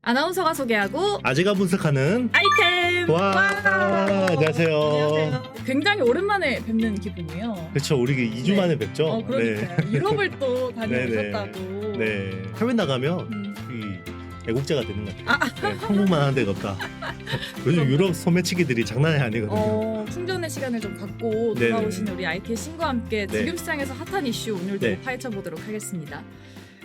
아나운서가 소개하고 아재가 분석하는 아이템. 와, 안녕하세요. 안녕하세요. 굉장히 오랜만에 뵙는 기분이에요. 그렇죠. 우리 2주 네. 만에 뵙죠. 그러니까요. 유럽을 또 네네. 다녀오셨다고. 네. 해외 나가면 음. 이 애국자가 되는 것 같아요. 네, 한국만 하는 데가 없다. 요즘 유럽 소매치기들이 장난이 아니거든요. 충전의 시간을 좀 갖고 네네. 돌아오신 우리 IT의 신과 함께 네. 지금 시장에서 핫한 이슈 오늘도 네. 파헤쳐 보도록 하겠습니다.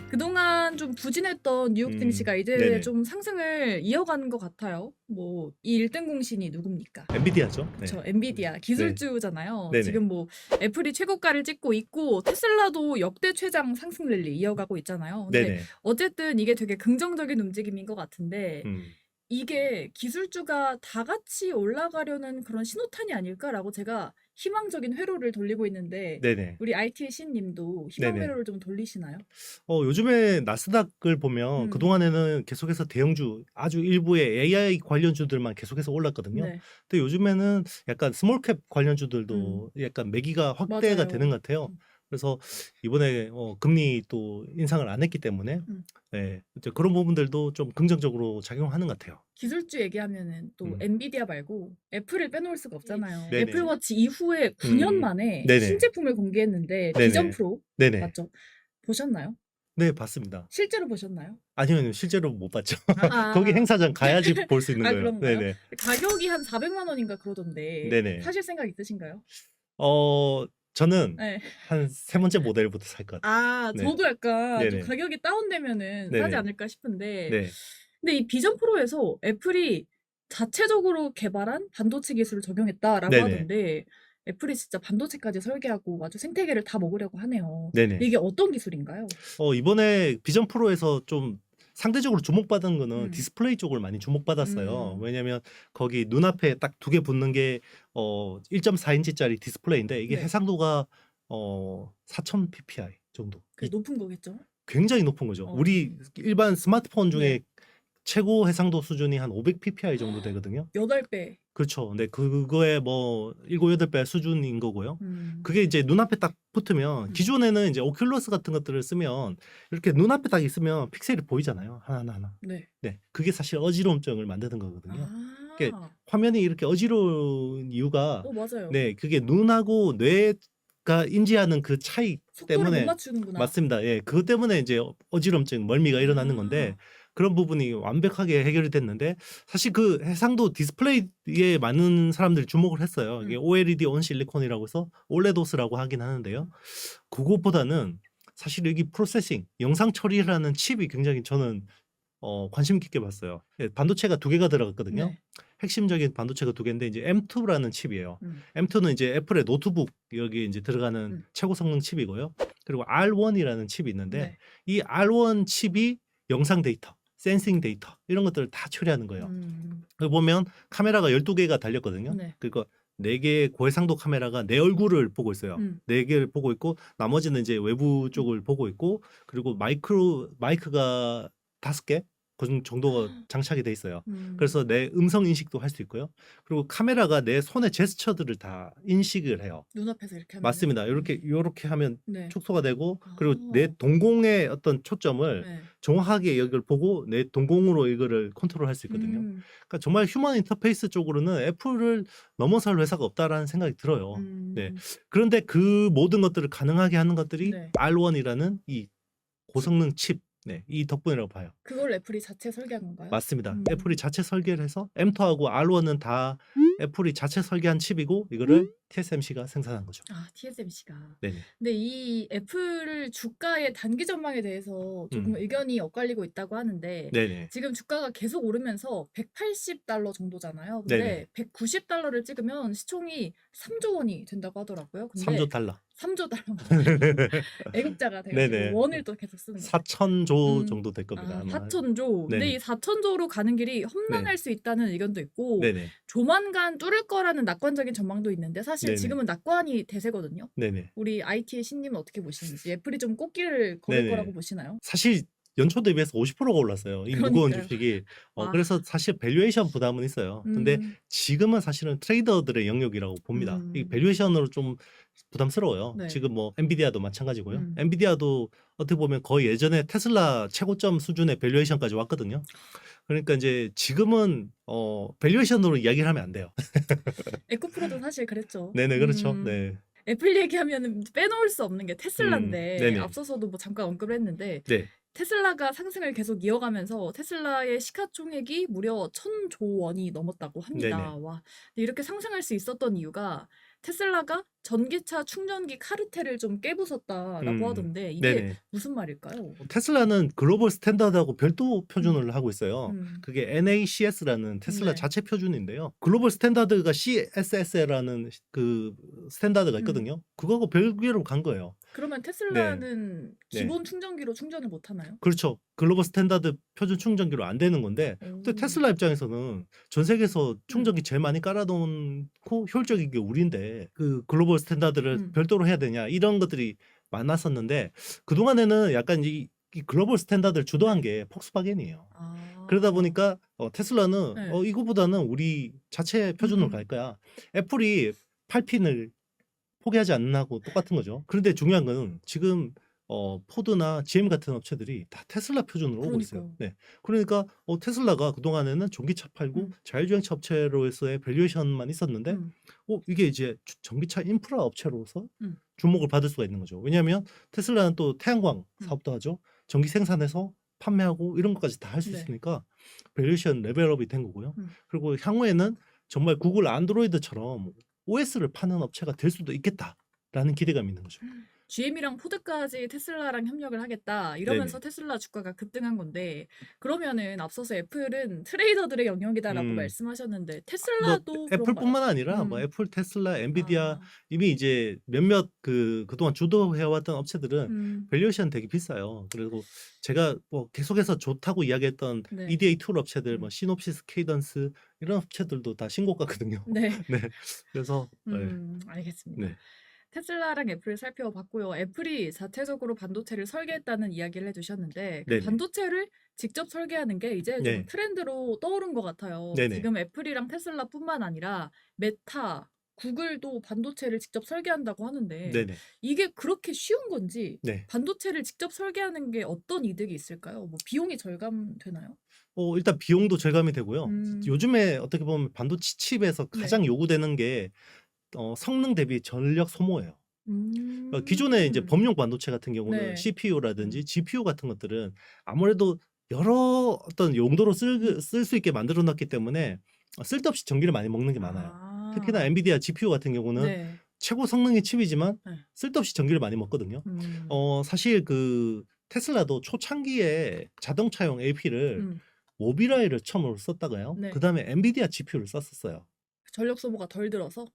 그동안 좀 부진했던 뉴욕 증시가 이제 네네. 좀 상승을 이어가는 것 같아요. 뭐 이 1등 공신이 누굽니까? 엔비디아죠. 네. 그렇죠. 엔비디아 기술주잖아요. 네네. 지금 뭐 애플이 최고가를 찍고 있고 테슬라도 역대 최장 상승 랠리 이어가고 있잖아요. 근데 네네. 어쨌든 이게 되게 긍정적인 움직임인 것 같은데 이게 기술주가 다 같이 올라가려는 그런 신호탄이 아닐까라고 제가 희망적인 회로를 돌리고 있는데 네네. 우리 IT의 신님도 희망 네네. 회로를 좀 돌리시나요? 요즘에 나스닥을 보면 그동안에는 계속해서 대형주, 아주 일부의 AI 관련주들만 계속해서 올랐거든요. 네. 근데 요즘에는 약간 스몰캡 관련주들도 약간 매기가 확대가 맞아요. 되는 것 같아요. 그래서 이번에 금리 또 인상을 안 했기 때문에 네, 이제 그런 부분들도 좀 긍정적으로 작용하는 것 같아요. 기술주 얘기하면은 또 엔비디아 말고 애플을 빼놓을 수가 없잖아요. 네네. 애플워치 이후에 9년 만에 네네. 신제품을 공개했는데 네네. 비전 프로 네네. 맞죠? 보셨나요? 네, 봤습니다. 실제로 보셨나요? 아니요, 실제로 못 봤죠. 아. 거기 행사장 가야지 볼 수 있는 거예요. 그런가요? 네네. 가격이 한 400만 원인가 그러던데 네네. 사실 생각 있으신가요? 저는 네. 한 세 번째 모델부터 살 것 같아요. 네. 저도 약간 좀 네네. 가격이 다운되면은 사지 네네. 않을까 싶은데 네. 근데 이 비전 프로에서 애플이 자체적으로 개발한 반도체 기술을 적용했다라고 네네. 하던데 애플이 진짜 반도체까지 설계하고 아주 생태계를 다 먹으려고 하네요. 네네. 이게 어떤 기술인가요? 이번에 비전 프로에서 좀 상대적으로 주목받은 거는 디스플레이 쪽을 많이 주목받았어요. 왜냐면 거기 눈앞에 딱 두 개 붙는 게 1.4인치짜리 디스플레이인데 이게 네. 해상도가 4000 ppi 정도. 그게 높은 거겠죠? 굉장히 높은 거죠. 우리 일반 스마트폰 중에 네. 최고 해상도 수준이 한 500 ppi 정도 되거든요. 8배. 그렇죠. 근데 그거에 뭐 7, 8배 수준인 거고요. 음. 그게 이제 눈앞에 딱 붙으면 기존에는 이제 오큘러스 같은 것들을 쓰면 이렇게 눈앞에 딱 있으면 픽셀이 보이잖아요. 하나하나. 네. 네. 그게 사실 어지러움증을 만드는 거거든요. 이게 아. 화면이 이렇게 어지러운 이유가 맞아요. 네, 그게 눈하고 뇌가 인지하는 그 차이 속도를 못 때문에 맞추는구나. 맞습니다. 예. 그것 때문에 이제 어지럼증, 멀미가 일어나는 건데 그런 부분이 완벽하게 해결이 됐는데 사실 그 해상도 디스플레이에 많은 사람들이 주목을 했어요. 이게 OLED 온 실리콘이라고 해서 올레도스라고 하긴 하는데요. 그것보다는 사실 여기 프로세싱, 영상 처리를 하는 칩이 굉장히 저는 관심 깊게 봤어요. 예, 반도체가 두 개가 들어갔거든요. 네. 핵심적인 반도체가 두 개인데 이제 M2라는 칩이에요. M2는 이제 애플의 노트북 여기 이제 들어가는 최고 성능 칩이고요. 그리고 R1이라는 칩이 있는데 네. 이 R1 칩이 영상 데이터, 센싱 데이터 이런 것들을 다 처리하는 거예요. 여기 보면 카메라가 12개가 달렸거든요. 네. 그리고 4개의 고해상도 카메라가 내 얼굴을 보고 있어요. 4개를 보고 있고 나머지는 이제 외부 쪽을 보고 있고 그리고 마이크가 5개 그 정도가 장착이 돼 있어요. 그래서 내 음성 인식도 할 수 있고요. 그리고 카메라가 내 손의 제스처들을 다 인식을 해요. 눈앞에서 이렇게 하면 맞습니다. 요렇게 하면 네. 축소가 되고 그리고 내 동공의 어떤 초점을 네. 정확하게 이걸 보고 내 동공으로 이거를 컨트롤할 수 있거든요. 그러니까 정말 휴먼 인터페이스 쪽으로는 애플을 넘어설 회사가 없다라는 생각이 들어요. 네. 그런데 그 모든 것들을 가능하게 하는 것들이 네. R1이라는 이 고성능 칩, 네, 이 덕분이라고 봐요. 그걸 애플이 자체 설계한 건가요? 맞습니다. 애플이 자체 설계를 해서 M2하고 R1은 다 애플이 자체 설계한 칩이고 이거를 TSMC가 생산한 거죠. TSMC가. 네네. 근데 이 애플 주가의 단기 전망에 대해서 조금 의견이 엇갈리고 있다고 하는데 네네. 지금 주가가 계속 오르면서 180달러 정도잖아요. 근데 네네. 190달러를 찍으면 시총이 3조 원이 된다고 하더라고요. 근데 3조 달러. 3조 달러. 애국자가 돼가지고 네네. 원을 또 계속 쓰는 거예요. 4천조 정도 될 겁니다. 아마. 4천조. 근데 네네. 이 4천조로 가는 길이 험난할 네. 수 있다는 의견도 있고 네네. 조만간 뚫을 거라는 낙관적인 전망도 있는데 사실 네네. 지금은 낙관이 대세거든요. 네네. 우리 IT의 신님은 어떻게 보시는지 애플이 좀 꽃길을 걸을 네네. 거라고 보시나요? 사실 연초 대비해서 50%가 올랐어요. 이 무거운 그러니까요. 주식이. 와. 그래서 사실 밸류에이션 부담은 있어요. 근데 음. 지금은 사실은 트레이더들의 영역이라고 봅니다. 이 밸류에이션으로 좀 부담스러워요. 네. 지금 뭐 엔비디아도 마찬가지고요. 음. 엔비디아도 어떻게 보면 거의 예전에 테슬라 최고점 수준의 밸류에이션까지 왔거든요. 그러니까 이제 지금은 밸류에이션으로 이야기를 하면 안 돼요. 에코프로도 사실 그랬죠. 네네 그렇죠. 네. 애플 얘기하면은 빼놓을 수 없는 게 테슬라인데 네네. 앞서서도 뭐 잠깐 언급을 했는데 네. 테슬라가 상승을 계속 이어가면서 테슬라의 시가총액이 무려 1,000조 원이 넘었다고 합니다. 네네. 와, 근데 이렇게 상승할 수 있었던 이유가 테슬라가 전기차 충전기 카르텔을 좀 깨부쉈다라고 하던데 이게 네네. 무슨 말일까요? 테슬라는 글로벌 스탠다드하고 별도 표준을 하고 있어요. 음. 그게 NACS라는 테슬라 네. 자체 표준인데요. 글로벌 스탠다드가 CSS라는 그 스탠다드가 있거든요. 그거하고 별개로 간 거예요. 그러면 테슬라는 네. 기본 충전기로 충전을 못 하나요? 그렇죠. 글로벌 스탠다드 표준 충전기로 안 되는 건데 근데 테슬라 입장에서는 전 세계에서 충전기 제일 많이 깔아놓고 효율적인 게 우리인데 그 글로벌 스탠다드를 별도로 해야 되냐 이런 것들이 많았었는데 그동안에는 약간 이 글로벌 스탠다드를 주도한 게 폭스바겐이에요. 그러다 보니까 테슬라는 네. 이거보다는 우리 자체 표준으로 갈 거야. 애플이 8핀을 포기하지 않나고 똑같은 거죠. 그런데 중요한 거는 지금 포드나 GM 같은 업체들이 다 테슬라 표준으로 오고 있어요. 그러니까요. 네. 그러니까 테슬라가 그동안에는 전기차 팔고 자율주행차 업체로서의 밸류에이션만 있었는데 이게 이제 전기차 인프라 업체로서 주목을 받을 수가 있는 거죠. 왜냐하면 테슬라는 또 태양광 사업도 하죠. 전기 생산해서 판매하고 이런 것까지 다 할 수 네. 있으니까 밸류에이션 레벨업이 된 거고요. 그리고 향후에는 정말 구글 안드로이드처럼 OS를 파는 업체가 될 수도 있겠다라는 기대감이 있는 거죠. GM이랑 포드까지 테슬라랑 협력을 하겠다 이러면서 테슬라 주가가 급등한 건데 그러면은 앞서서 애플은 트레이더들의 영역이다라고 말씀하셨는데 뭐 테슬라도 애플뿐만 아니라 뭐 애플, 테슬라, 엔비디아 이미 이제 몇몇 그동안 주도해왔던 업체들은 밸류에이션 되게 비싸요. 그리고 제가 뭐 계속해서 좋다고 이야기했던 네. EDA 툴 업체들 뭐 시놉시스, 케이던스 이런 업체들도 다 신고가거든요. 네. 네. 그래서 알겠습니다. 네. 테슬라랑 애플을 살펴봤고요. 애플이 자체적으로 반도체를 설계했다는 이야기를 해주셨는데 그 네네. 반도체를 직접 설계하는 게 이제 좀 네. 트렌드로 떠오른 것 같아요. 네네. 지금 애플이랑 테슬라뿐만 아니라 메타, 구글도 반도체를 직접 설계한다고 하는데 네네. 이게 그렇게 쉬운 건지 네. 반도체를 직접 설계하는 게 어떤 이득이 있을까요? 뭐 비용이 절감되나요? 일단 비용도 절감이 되고요. 요즘에 어떻게 보면 반도체 칩에서 네. 가장 요구되는 게 성능 대비 전력 소모예요. 기존에 이제 범용 반도체 같은 경우는 네. CPU라든지 GPU 같은 것들은 아무래도 여러 어떤 용도로 쓸 수 있게 만들어 놨기 때문에 쓸데없이 전기를 많이 먹는 게 많아요. 특히나 엔비디아 GPU 같은 경우는 네. 최고 성능의 칩이지만 네. 쓸데없이 전기를 많이 먹거든요. 사실 그 테슬라도 초창기에 자동차용 AP를 모비라이를 처음으로 썼다가요. 네. 그다음에 엔비디아 GPU를 썼었어요. 전력 소모가 덜 들어서?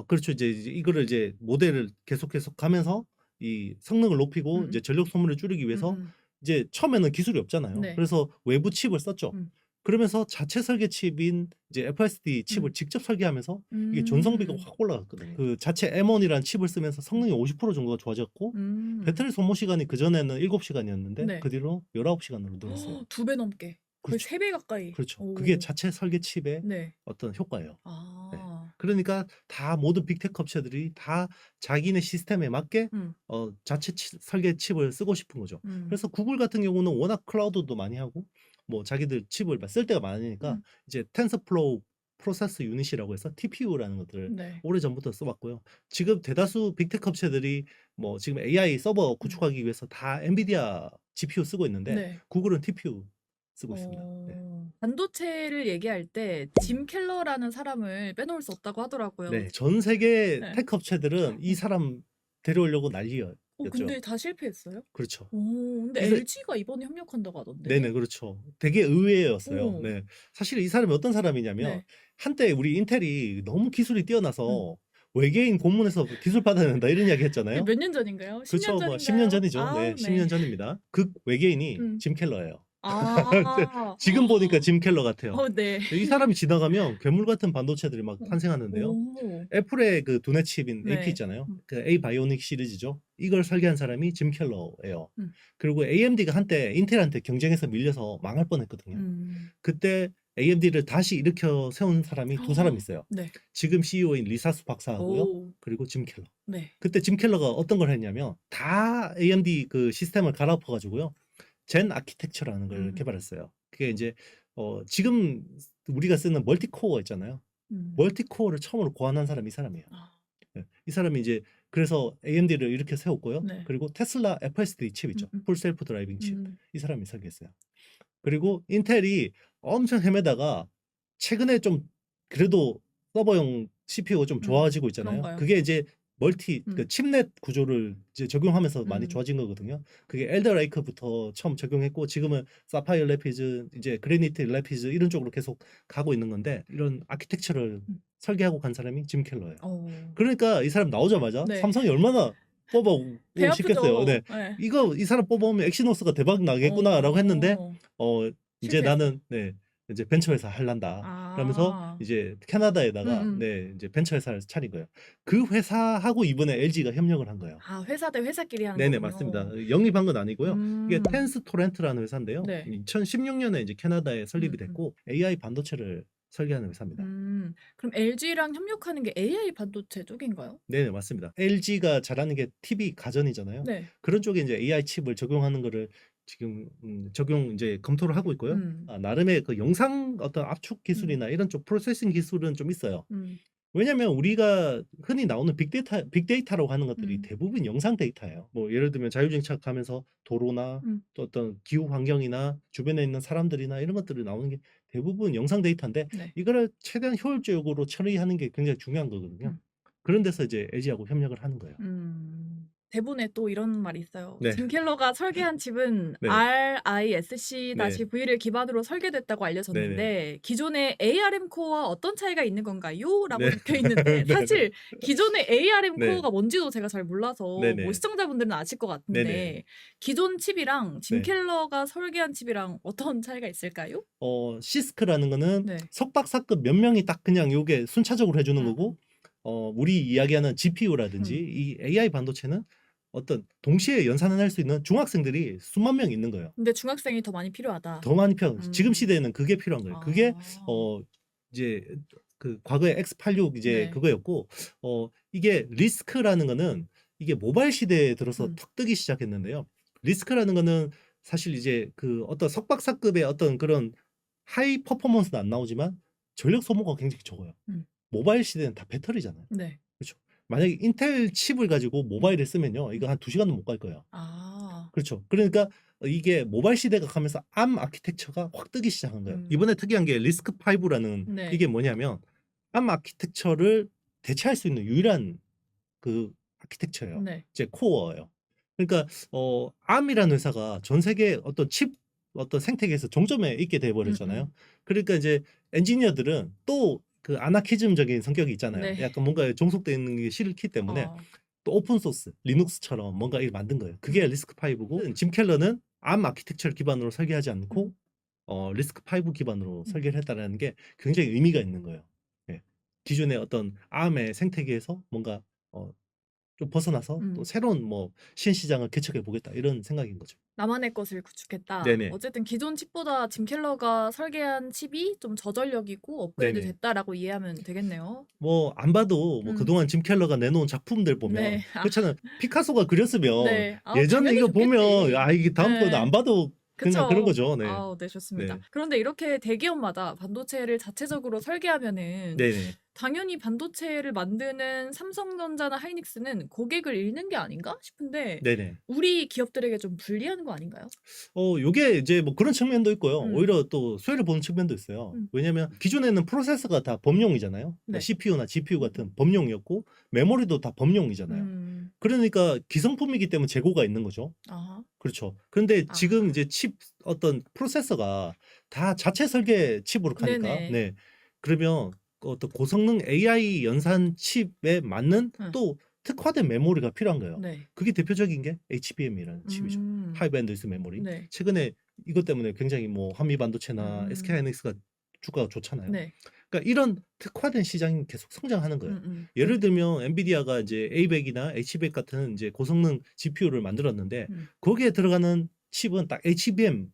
그렇죠. 이제 이거를 이제 모델을 계속 가면서 이 성능을 높이고 이제 전력 소모를 줄이기 위해서 이제 처음에는 기술이 없잖아요. 네. 그래서 외부 칩을 썼죠. 그러면서 자체 설계 칩인 이제 FSD 칩을 직접 설계하면서 이게 전성비가 확 올라갔거든요. 그 자체 M1이라는 칩을 쓰면서 성능이 50% 정도가 좋아졌고 배터리 소모 시간이 그전에는 7시간이었는데 네. 그 뒤로 19시간으로 늘었어요. 2배 넘게. 거의 그렇죠. 3배 가까이. 그렇죠. 오. 그게 자체 설계 칩의 네. 어떤 효과예요. 아. 그러니까 다 모든 빅테크 업체들이 다 자기네 시스템에 맞게 자체 설계 칩을 쓰고 싶은 거죠. 그래서 구글 같은 경우는 워낙 클라우드도 많이 하고 뭐 자기들 칩을 쓸 때가 많으니까 이제 텐서플로우 프로세스 유닛이라고 해서 TPU라는 것들을 네. 오래전부터 써왔고요. 지금 대다수 빅테크 업체들이 뭐 지금 AI 서버 구축하기 위해서 다 엔비디아 GPU 쓰고 있는데 네. 구글은 TPU 쓰고 있습니다. 네. 반도체를 얘기할 때 짐 켈러라는 사람을 빼놓을 수 없다고 하더라고요. 네, 전 세계 네. 테크 업체들은 이 사람 데려오려고 난리였죠. 근데 다 실패했어요? 그렇죠. 근데 그래서- LG가 이번에 협력한다고 하던데. 네네, 그렇죠. 되게 의외였어요. 오. 네. 사실 이 사람이 어떤 사람이냐면 네. 한때 우리 인텔이 너무 기술이 뛰어나서 외계인 고문해서 기술 받아야 된다 이런 이야기 했잖아요. 몇 년 전인가요? 10년 그렇죠. 전인가요? 뭐 10년 전이죠. 아, 네, 10년 전입니다. 그 외계인이 음. 짐 켈러예요. 아. 지금 보니까 짐 켈러 같아요. 네. 이 사람이 지나가면 괴물 같은 반도체들이 막 탄생하는데요. 오. 애플의 그 두뇌 칩인 AP 네. 있잖아요. 그 A 바이오닉 시리즈죠. 이걸 설계한 사람이 짐 켈러예요. 그리고 AMD가 한때 인텔한테 경쟁에서 밀려서 망할 뻔했거든요. 그때 AMD를 다시 일으켜 세운 사람이 두 사람 있어요. 네. 지금 CEO인 리사수 박사하고요. 오. 그리고 짐 켈러. 네. 그때 짐 켈러가 어떤 걸 했냐면 다 AMD 그 시스템을 갈아엎어 가지고요. 젠 아키텍처라는 걸 개발했어요. 그게 이제 지금 우리가 쓰는 멀티코어 있잖아요. 멀티코어를 처음으로 고안한 사람이 이 사람이에요. 네. 이 사람이 이제 그래서 AMD를 이렇게 세웠고요. 네. 그리고 테슬라 FSD 칩 있죠. 풀 셀프 드라이빙 칩. 이 사람이 설계했어요. 그리고 인텔이 엄청 헤매다가 최근에 좀 그래도 서버용 CPU가 좀 좋아지고 있잖아요. 그런가요? 그게 이제 그 칩넷 구조를 이제 적용하면서 많이 좋아진 거거든요. 그게 엘더 레이크부터 처음 적용했고 지금은 사파이어 레피즈, 이제 그래니트 레피즈 이런 쪽으로 계속 가고 있는 건데 이런 아키텍처를 설계하고 간 사람이 짐 켈러예요. 그러니까 이 사람 나오자마자 네. 삼성이 얼마나 뽑아오고 배 싶겠어요. 아프죠. 네. 네. 이 사람 뽑아오면 엑시노스가 대박 나겠구나라고 했는데 이제 실패. 나는 이제 벤처회사 할란다. 그러면서 이제 캐나다에다가 이제 벤처회사를 차린 거예요. 그 회사하고 이번에 LG가 협력을 한 거예요. 아, 회사 대 회사끼리 하는 네네, 거군요. 맞습니다. 영입한 건 아니고요. 이게 텐스토렌트라는 회사인데요. 네. 2016년에 이제 캐나다에 설립이 됐고 AI 반도체를 설계하는 회사입니다. 그럼 LG랑 협력하는 게 AI 반도체 쪽인가요? 네네, 맞습니다. LG가 잘하는 게 TV 가전이잖아요. 네. 그런 쪽에 이제 AI 칩을 적용하는 거를 지금 이제 검토를 하고 있고요. 나름의 그 영상 어떤 압축 기술이나 이런 쪽 프로세싱 기술은 좀 있어요. 왜냐면 우리가 흔히 나오는 빅데이터라고 하는 것들이 대부분 영상 데이터예요. 뭐 예를 들면 자율주행차하면서 도로나 또 어떤 기후 환경이나 주변에 있는 사람들이나 이런 것들이 나오는 게 대부분 영상 데이터인데 네. 이거를 최대한 효율적으로 처리하는 게 굉장히 중요한 거거든요. 그런 데서 이제 LG하고 협력을 하는 거예요. 대본에 또 이런 말이 있어요. 네. 짐 켈러가 설계한 칩은 네. RISC-V를 기반으로 설계됐다고 알려졌는데 기존의 ARM 코어와 어떤 차이가 있는 건가요? 라고 네. 적혀 있는데 사실 기존의 ARM 네. 코어가 뭔지도 제가 잘 몰라서 네네. 뭐 시청자분들은 아실 것 같은데 네네. 기존 칩이랑 짐 네. 켈러가 설계한 칩이랑 어떤 차이가 있을까요? 시스크라는 거는 네. 석박사급 몇 명이 딱 그냥 요게 순차적으로 해주는 거고 우리 이야기하는 GPU라든지 이 AI 반도체는 어떤 동시에 연산을 할 수 있는 중학생들이 수만 명 있는 거예요. 근데 중학생이 더 많이 필요하다. 더 많이 지금 시대에는 그게 필요한 거예요. 그게 아. 이제 그 과거에 X86 이제 네. 그거였고 이게 리스크라는 거는 이게 모바일 시대에 들어서 턱 뜨기 시작했는데요. 리스크라는 거는 사실 이제 그 어떤 석박사급의 어떤 그런 하이 퍼포먼스는 안 나오지만 전력 소모가 굉장히 적어요. 모바일 시대는 다 배터리잖아요. 네. 그렇죠. 만약에 인텔 칩을 가지고 모바일에 쓰면요. 이거 한 2시간도 못 갈 거예요. 아. 그렇죠. 그러니까 이게 모바일 시대가 가면서 ARM 아키텍처가 확 뜨기 시작한 거예요. 음. 이번에 특이한 게 리스크5라는 네. 이게 뭐냐면 ARM 아키텍처를 대체할 수 있는 유일한 그 아키텍처예요. 네. 이제 코어예요. 그러니까 ARM이라는 회사가 전 세계 어떤 칩 어떤 생태계에서 종점에 있게 돼 버렸잖아요. 그러니까 이제 엔지니어들은 또 그 아나키즘적인 성격이 있잖아요. 네. 약간 뭔가 종속되어 있는 게 싫기 때문에 또 오픈 소스, 리눅스처럼 뭔가 이렇게 만든 거예요. 그게 리스크5고 짐 켈러는 ARM 아키텍처를 기반으로 설계하지 않고 리스크5 기반으로 설계를 했다는 게 굉장히 의미가 있는 거예요. 예. 기존의 어떤 ARM의 생태계에서 뭔가 좀 벗어나서 또 새로운 뭐 신시장을 개척해 보겠다 이런 생각인 거죠. 나만의 것을 구축했다. 네네. 어쨌든 기존 칩보다 짐 켈러가 설계한 칩이 좀 저전력이고 업그레이드 네네. 됐다라고 이해하면 되겠네요. 뭐 안 봐도 뭐 그동안 짐 켈러가 내놓은 작품들 보면 네. 그렇잖아요. 피카소가 그렸으면 네. 예전에 당연히 이거 좋겠지. 보면 이게 다음 네. 거는 안 봐도 그냥 그쵸. 그런 거죠. 네. 네, 좋습니다. 네. 그런데 이렇게 대기업마다 반도체를 자체적으로 설계하면은 네네. 당연히 반도체를 만드는 삼성전자나 하이닉스는 고객을 잃는 게 아닌가 싶은데 네네. 우리 기업들에게 좀 불리한 거 아닌가요? 요게 이제 뭐 그런 측면도 있고요. 음. 오히려 또 수혜를 보는 측면도 있어요. 음. 왜냐면 기존에는 프로세서가 다 범용이잖아요. 네. CPU나 GPU 같은 범용이었고 메모리도 다 범용이잖아요. 그러니까 기성품이기 때문에 재고가 있는 거죠. 아하. 그렇죠. 그런데 아. 지금 이제 칩 어떤 프로세서가 다 자체 설계 칩으로 가니까 네네. 네. 그러면 어떤 고성능 AI 연산 칩에 맞는 또 특화된 메모리가 필요한 거예요. 네. 그게 대표적인 게 HBM이라는 칩이죠. 하이 밴드위스 메모리. 네. 최근에 이것 때문에 굉장히 뭐 한미 반도체나 음. SK 하이닉스가 주가가 좋잖아요. 네. 그러니까 이런 특화된 시장이 계속 성장하는 거예요. 그 예를 들면 엔비디아가 이제 A100이나 H100 같은 이제 고성능 GPU를 만들었는데 거기에 들어가는 칩은 딱 HBM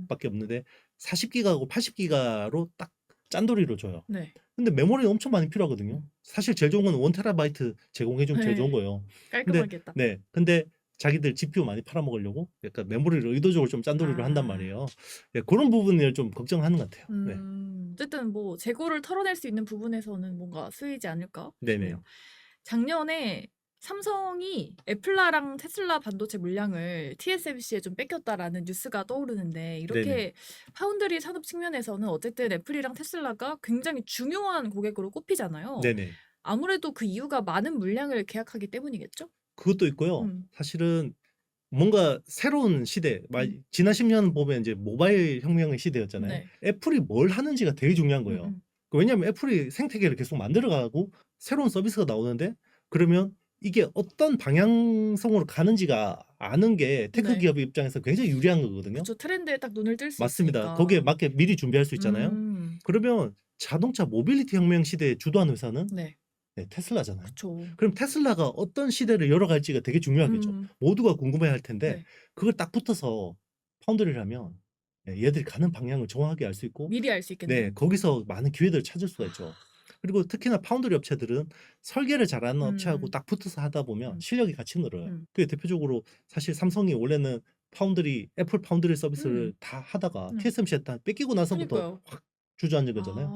밖에 없는데 40기가하고 80기가로 딱 짠돌이로 줘요. 네. 근데 메모리는 엄청 많이 필요하거든요. 사실 제일 좋은 건 1TB 제공해 주면 제일 좋은 네. 거예요. 깔끔하겠다. 네. 근데 자기들 GPU 많이 팔아먹으려고 약간 메모리를 의도적으로 좀 짠돌이로 한단 아. 말이에요. 예, 그런 부분을 좀 걱정하는 것 같아요. 네. 어쨌든 뭐 재고를 털어낼 수 있는 부분에서는 뭔가 쓰이지 않을까 네네. 싶네요. 작년에 삼성이 애플라랑 테슬라 반도체 물량을 TSMC에 좀 뺏겼다라는 뉴스가 떠오르는데 이렇게 네네. 파운드리 산업 측면에서는 어쨌든 애플이랑 테슬라가 굉장히 중요한 고객으로 꼽히잖아요. 네네. 아무래도 그 이유가 많은 물량을 계약하기 때문이겠죠? 그것도 있고요. 음. 사실은 뭔가 새로운 시대, 지난 10년 보면 이제 모바일 혁명의 시대였잖아요. 네. 애플이 뭘 하는지가 되게 중요한 거예요. 왜냐하면 애플이 생태계를 계속 만들어가고 새로운 서비스가 나오는데 그러면 이게 어떤 방향성으로 가는지가 아는 게 테크 네. 기업 입장에서 굉장히 유리한 거거든요. 그렇죠. 트렌드에 딱 눈을 뜰 수 맞습니다. 있으니까. 거기에 맞게 미리 준비할 수 있잖아요. 음. 그러면 자동차 모빌리티 혁명 시대에 주도한 회사는 네. 테슬라잖아요. 그렇죠. 그럼 테슬라가 어떤 시대를 열어갈지가 되게 중요하겠죠. 모두가 궁금해할 텐데 네. 그걸 딱 붙어서 파운드리를 하면 얘들이 가는 방향을 정확하게 알 수 있고 미리 알 수 있겠네요. 네, 거기서 많은 기회들을 찾을 수가 있죠. 그리고 특히나 파운드리 업체들은 설계를 잘하는 업체하고 딱 붙어서 하다 보면 실력이 같이 늘어요. 그게 대표적으로 사실 삼성이 원래는 애플 파운드리 서비스를 다 하다가 TSMC에 다 뺏기고 나서부터 그러니까요. 확 주저앉은 거잖아요.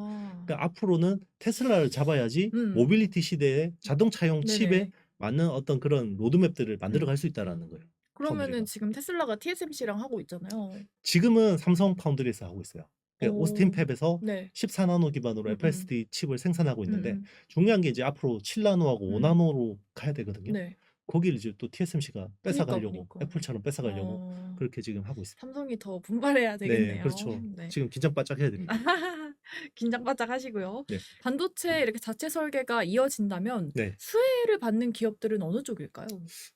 그러니까 앞으로는 테슬라를 잡아야지 모빌리티 시대에 자동차용 칩에 네네. 맞는 어떤 그런 로드맵들을 만들어 갈 수 있다라는 거예요. 그러면은 파운드리가. 지금 테슬라가 TSMC랑 하고 있잖아요. 지금은 삼성 파운드리에서 하고 있어요. 오스틴 오. 팹에서 네. 14나노 기반으로 FSD 칩을 생산하고 있는데 음. 중요한 게 이제 앞으로 7나노하고 5나노로 가야 되거든요. 네. 거기를 이제 또 TSMC가 뺏어가려고 그니까. 애플처럼 뺏어가려고 그렇게 지금 하고 있습니다. 삼성이 더 분발해야 네, 되겠네요. 그렇죠. 네. 지금 긴장 바짝 해야 됩니다. 긴장 바짝 하시고요. 네. 반도체 이렇게 자체 설계가 이어진다면 네. 수혜를 받는 기업들은 어느 쪽일까요?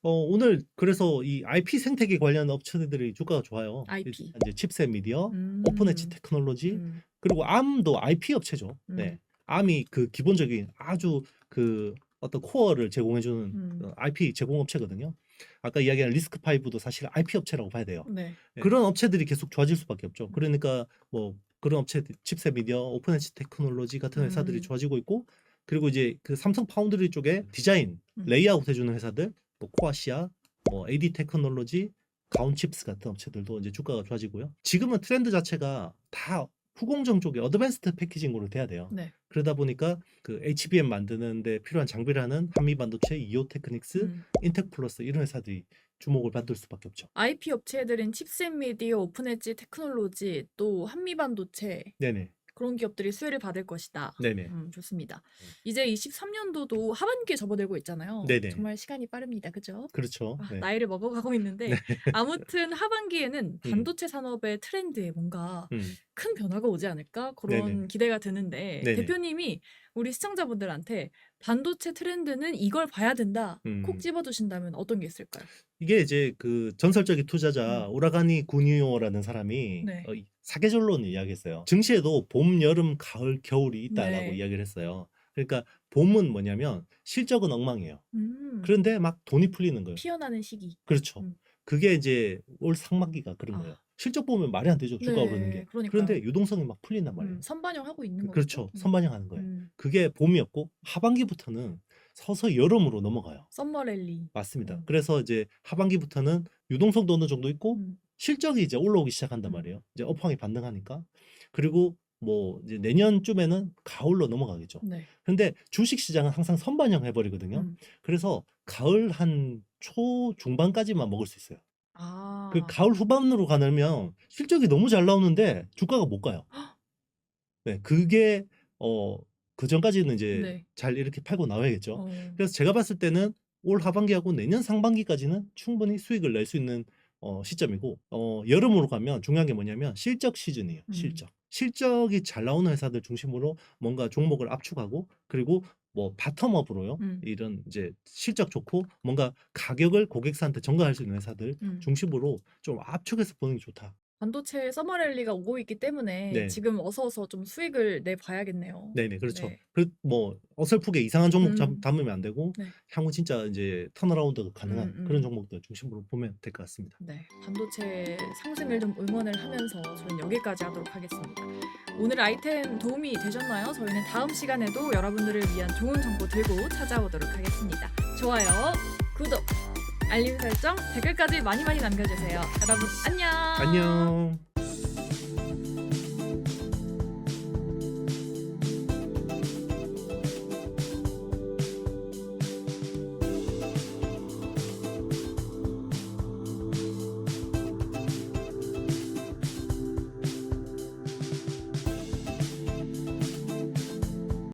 오늘 그래서 이 IP 생태계 관련 업체들이 주가가 좋아요. IP. 이제 칩셋 미디어, 음. 오픈엣지 테크놀로지, 그리고 ARM도 IP 업체죠. 네. ARM이 그 기본적인 아주 그 어떤 코어를 제공해주는 IP 제공 업체거든요. 아까 이야기한 리스크5도 사실 IP 업체라고 봐야 돼요. 네. 그런 업체들이 계속 좋아질 수밖에 없죠. 그러니까 뭐 그런 업체들, 칩셋 미디어, 오픈엣지 테크놀로지 같은 회사들이 좋아지고 있고, 그리고 이제 그 삼성 파운드리 쪽에 디자인, 레이아웃 해주는 회사들, 뭐 코아시아, 뭐 AD 테크놀로지, 가온칩스 같은 업체들도 이제 주가가 좋아지고요. 지금은 트렌드 자체가 다 후공정 쪽에 어드밴스드 패키징으로 돼야 돼요. 네. 그러다 보니까 그 HBM 만드는데 필요한 장비를 하는 한미반도체, 이오테크닉스, 인텍플러스 이런 회사들이 주목을 받을 수밖에 없죠. IP 업체들은 칩셋 미디어, 오픈엣지 테크놀로지, 또 한미반도체 네네. 그런 기업들이 수혜를 받을 것이다. 네네. 좋습니다. 이제 23년도도 하반기에 접어들고 있잖아요. 네네. 정말 시간이 빠릅니다. 그죠? 그렇죠. 네. 나이를 먹어가고 있는데 네. 아무튼 하반기에는 반도체 산업의 트렌드에 뭔가 큰 변화가 오지 않을까 그런 네네. 기대가 드는데 네네. 대표님이 우리 시청자분들한테 반도체 트렌드는 이걸 봐야 된다 콕 집어주신다면 어떤 게 있을까요? 이게 이제 그 전설적인 투자자 우라가니 구니오라는 사람이 네. 사계절론을 이야기했어요. 증시에도 봄, 여름, 가을, 겨울이 있다라고 네. 이야기를 했어요. 그러니까 봄은 뭐냐면 실적은 엉망이에요. 음, 그런데 막 돈이 풀리는 거예요. 피어나는 시기. 그렇죠. 그게 이제 올 상반기가 그런 거예요. 실적 보면 말이 안 되죠. 주가 오르는 게. 그러니까요. 그런데 유동성이 막 풀린단 말이에요. 선반영하고 있는 거죠. 그렇죠. 선반영하는 거예요. 그게 봄이었고 하반기부터는 서서히 여름으로 넘어가요. 썸머 랠리. 맞습니다. 그래서 이제 하반기부터는 유동성도 어느 정도 있고 실적이 이제 올라오기 시작한단 말이에요. 이제 업황이 반등하니까. 그리고 뭐 이제 내년쯤에는 가을로 넘어가겠죠. 네. 근데 주식 시장은 항상 선반영 해버리거든요. 그래서 가을 한 초 중반까지만 먹을 수 있어요. 그 가을 후반으로 가면 실적이 너무 잘 나오는데 주가가 못 가요. 네, 그게 그 전까지는 이제 네. 잘 이렇게 팔고 나와야겠죠. 그래서 제가 봤을 때는 올 하반기하고 내년 상반기까지는 충분히 수익을 낼 수 있는 시점이고, 여름으로 가면 중요한 게 뭐냐면 실적 시즌이에요. 실적이 잘 나오는 회사들 중심으로 뭔가 종목을 압축하고, 그리고 뭐 바텀업으로요. 이런 이제 실적 좋고 뭔가 가격을 고객사한테 전가할 수 있는 회사들 중심으로 좀 압축해서 보는 게 좋다. 반도체 서머랠리가 오고 있기 때문에 네. 지금 어서 좀 수익을 내봐야겠네요. 네네, 그렇죠. 네. 뭐 어설프게 이상한 종목 음. 담으면 안 되고 네. 향후 진짜 이제 턴어라운드가 가능한 그런 음. 종목들 중심으로 보면 될 것 같습니다. 네, 반도체 상승을 좀 응원을 하면서 저는 여기까지 하도록 하겠습니다. 오늘 아이템 도움이 되셨나요? 저희는 다음 시간에도 여러분들을 위한 좋은 정보 들고 찾아오도록 하겠습니다. 좋아요, 구독, 알림 설정, 댓글까지 많이 남겨주세요. 여러분 안녕. 안녕.